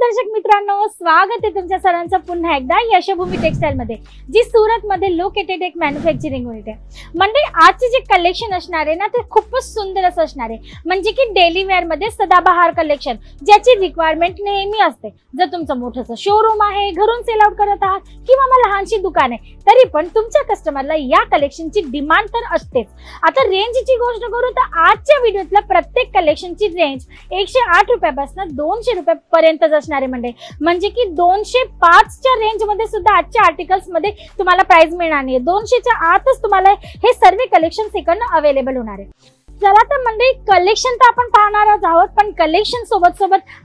दर्शक मित्रांनो, स्वागत आहे तुमच्या सर्वांचं पुन्हा एकदा यशोभूमी टेक्सटाईल मध्ये, जी सुरत मध्ये लोकेटेड एक मॅन्युफॅक्चरिंग युनिट आहे। म्हणजे आजचे जे कलेक्शन असणार आहे ना, ते खूपच सुंदर असं असणार आहे। म्हणजे की डेली वेअर मध्ये सदाबहार कलेक्शन, ज्याची रिक्वायरमेंट नेहमी असते। जर तुमचं मोठंसं शोरूम आहे, घरून सेल आउट करत आहात किंवा मग लहानशी दुकान आहे, तरी पण तुमच्या कस्टमरला या कलेक्शनची डिमांड तर असतेच। आता रेंजची गोष्ट करू तर आजच्या व्हिडिओतल्या प्रत्येक कलेक्शनची रेंज 108 रुपयापासून 200 रुपयापर्यंत असणार आहे। म्हणजे की 205 च्या रेंज मध्ये सुद्धा आजच्या आर्टिकल्स मध्ये तुम्हाला प्राइस मिळणार नाही। 200 च्या आतच तुम्हाला हे सर्व कलेक्शन इकडनं अवेलेबल होणार आहे। चला तर मंडळी, कलेक्शन तर आपण पाहणारच आहोत, पण कलेक्शन सोबत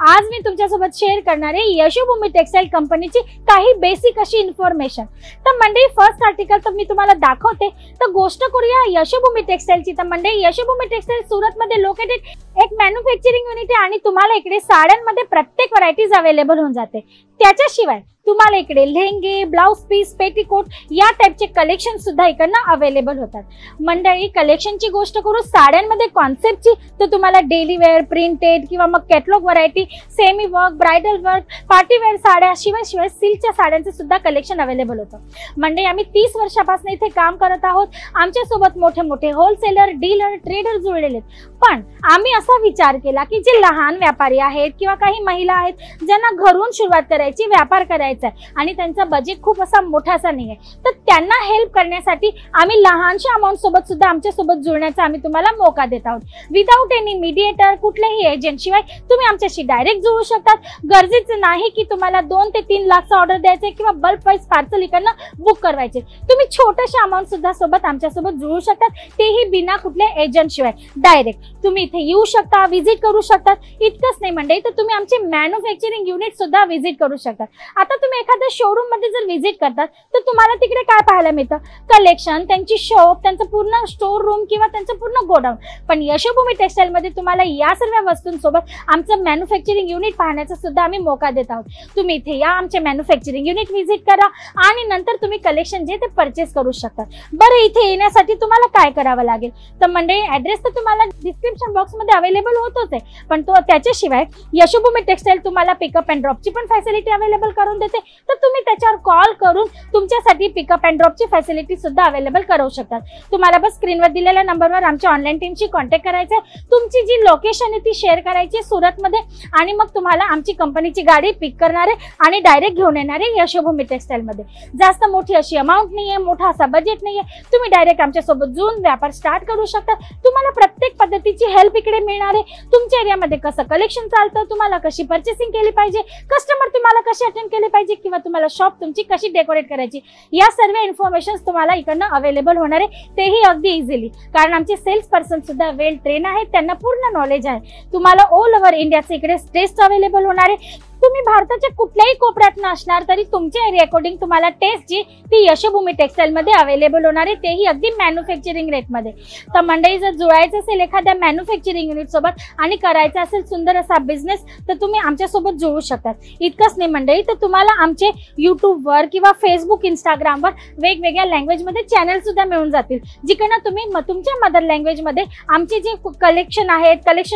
आज मी तुमच्यासोबत शेअर करणार आहे यशोभूमी टेक्सटाईल कंपनीची काही बेसिक अशी इन्फॉर्मेशन। तर मंडळी, फर्स्ट आर्टिकल तर मी तुम्हाला दाखवते। तर गोष्ट करूया यशोभूमी टेक्सटाईलची। तर मंडळी, यशोभूमी टेक्सटाईल सुरत मध्ये लोकेटेड एक मॅन्युफॅक्चरिंग युनिट आहे आणि तुम्हाला इकडे साड्यांमध्ये प्रत्येक व्हरायटीज अवेलेबल होऊन जाते। त्याच्याशिवाय तुम्हाला इकडे लेहंगे, ब्लाउज पीस, पेटीकोट या टाइपचे कलेक्शन सुद्धा इकडनं अवेलेबल होतात। मंडळी, कलेक्शनची गोष्ट करू साड्यांमध्ये कॉन्सेप्टची, तर तुम्हाला डेली वेअर, प्रिंटेड किंवा मग catalogue variety, semi work, bridal work, party wear साड्या, शिवाय सिल्कच्या साड्यांचे सुद्धा कलेक्शन अवेलेबल होतं। मंडळी, आम्ही 30 वर्षापासून इथे काम करत आहोत। आमच्या सोबत मोठे मोठे होलसेलर, डीलर, ट्रेडर जुळलेले आहेत। पण आम्ही असा विचार केला की जे लहान व्यापारी आहेत किंवा काही महिला आहेत ज्यांना घरून सुरुवात करायची, व्यापार करायचा आहे आणि त्यांचा बजेट खूप असा मोठासा नाहीये, तर त्यांना हेल्प करण्यासाठी आम्ही लहानशा अमाउंट सोबत सुद्धा आमच्या सोबत जुळण्याचा आम्ही तुम्हाला मौका देत आहोत। विदाउट एनी मीडिएटर, कुठल्याही एजंट शिवाय तुम्ही आमच्याशी डायरेक्ट जुळू शकतात। गरजेचं नाही की तुम्हाला 2 ते 3 लाखचा ऑर्डर द्यायचे किंवा बल्क वाईज पार्सल इकडनं बुक करवायचे। तुम्ही छोट्याशा अमाउंट सुद्धा सोबत आमच्यासोबत जुळू शकतात, तेही बिना कुठल्या एजंट शिवाय। डायरेक्ट तुम्ही इथे येऊ शकता, व्हिजिट करू शकतात। इतकंच नाही मंडळी, तर तुम्ही आमचे मॅन्युफॅक्चरिंग युनिट सुद्धा व्हिजिट करू शकतात। आता तुम्ही एखाद्या शोरूम मध्ये जर व्हिजिट करतात तर तुम्हाला तिकडे काय पाहायला मिळतं? कलेक्शन, त्यांची शॉप, त्यांचं पूर्ण स्टोर रूम किंवा त्यांचं पूर्ण गोडाऊन। पण यशोभूमी टेक्सटाईल मध्ये तुम्हाला या सर्व वस्तूंसोबत आमचं मॅन्युफॅक्चरिंग युनिट पाहण्याचा सुद्धा आम्ही मौका देत आहोत। तुम्ही इथे या, आमचे मॅन्युफॅक्चरिंग युनिट व्हिजिट करा आणि नंतर तुम्ही कलेक्शन जे ते परचेस करू शकता। बरं, इथे येण्यासाठी तुम्हाला काय करावं लागेल? तर मंडळी, ऍड्रेस तर तुम्हाला डिस्क्रिप्शन बॉक्स मध्ये अवेलेबल होतोच आहे, पण तो त्याच्याशिवाय यशोभूमी टेक्सटाईल तुम्हाला पिकअप अँड ड्रॉपची पण फॅसिलिटी अवेलेबल करून देते। तर तुम्ही त्याच्यावर कॉल करून तुमच्यासाठी पिकअप अँड ड्रॉपची फॅसिलिटी सुद्धा अवेलेबल करू शकतात। तुम्हाला बस स्क्रीनवर दिलेल्या नंबरवर आमच्या ऑनलाईन टीमशी कॉन्टॅक्ट करायचा आहे, तुमची जी लोकेशन आहे ती शेअर करायची सुरतमध्ये, आणि मग तुम्हाला आमची कंपनीची गाडी पिक करणार आहे आणि डायरेक्ट घेऊन येणार आहे यशोभूमी टेक्सटाईल मध्ये। जास्त मोठी अशी अमाउंट नाहीये, मोठा असा बजेट नाहीये, तुम्ही डायरेक्ट आमच्या सोबत जुळून व्यापार स्टार्ट करू शकता। तुम्हाला प्रत्येक पद्धतीची हेल्प इकडे मिळणार आहे। तुमच्या एरियामध्ये कसं कलेक्शन चालतं, तुम्हाला कशी पर्चेसिंग केली पाहिजे, कस्टमर तुम्हाला कशी अटेंड केले पाहिजे, किंवा तुम्हाला शॉप तुमची कशी डेकोरेट करायची, या सर्व इन्फॉर्मेशन तुम्हाला इकडनं अवेलेबल होणार आहे, तेही अगदी इझिली। कारण आमचे सेल्स पर्सन सुद्धा वेल ट्रेन आहेत, त्यांना पूर्ण नॉलेज आहे। तुम्हाला ऑल ओव्हर इंडियाचे इकडे टेस्ट अवेलेबल होणार आहे। तुम्ही भारताच्या कुठल्याही कोपऱ्यात नसणार तरी तुमच्या एरिया अकॉर्डिंग तुम्हाला टेस्ट जी ती यशोभूमी टेक्सटाईल मध्ये अवेलेबल होणार आहे, तेही अगदी मॅन्युफॅक्चरिंग रेट मध्ये। तर मंडळी, जर जुळायचं असेल एखाद्या मॅन्युफॅक्चरिंग युनिट सोबत आणि करायचा असेल सुंदर असा बिझनेस, तर तुम्ही आमच्यासोबत जुळू शकतात। इतकंच नाही मंडळी, तर तुम्हाला आमचे युट्यूबवर किंवा फेसबुक, इंस्टाग्रामवर वेगवेगळ्या लँग्वेज मध्ये चॅनल सुद्धा मिळून जातील, जिकडनं तुम्ही तुमच्या मदर लँग्वेज मध्ये आमचे जे कलेक्शन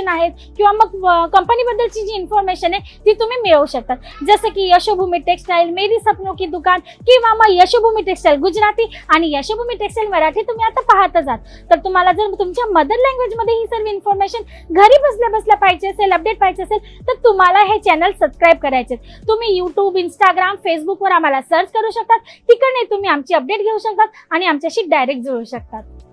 आहेत किंवा मग कंपनी बद्दलची जी इन्फॉर्मेशन आहे ती तुम्ही मिळवू शकतात। जसे की यशोभूमी टेक्सटाईल, मेरी सपनों की दुकान, किंवा मग यशोभूमी टेक्सटाईल गुजराती आणि यशोभूमी टेक्सटाईल मराठी तुम्ही आता पाहतच आहात। तर तुम्हाला जर तुमच्या मदर लँग्वेज मध्ये ही सर्व इन्फॉर्मेशन घरी बसल्या पाहिजे असेल, अपडेट पाहिजे असेल, तर तुम्हाला हे चॅनल सबस्क्राईब करायचे। तुम्ही युट्यूब, इंस्टाग्राम, फेसबुकवर आम्हाला सर्च करू शकतात, तिकडे तुम्ही आमची अपडेट घेऊ शकतात आणि आमच्याशी डायरेक्ट जुळू शकतात।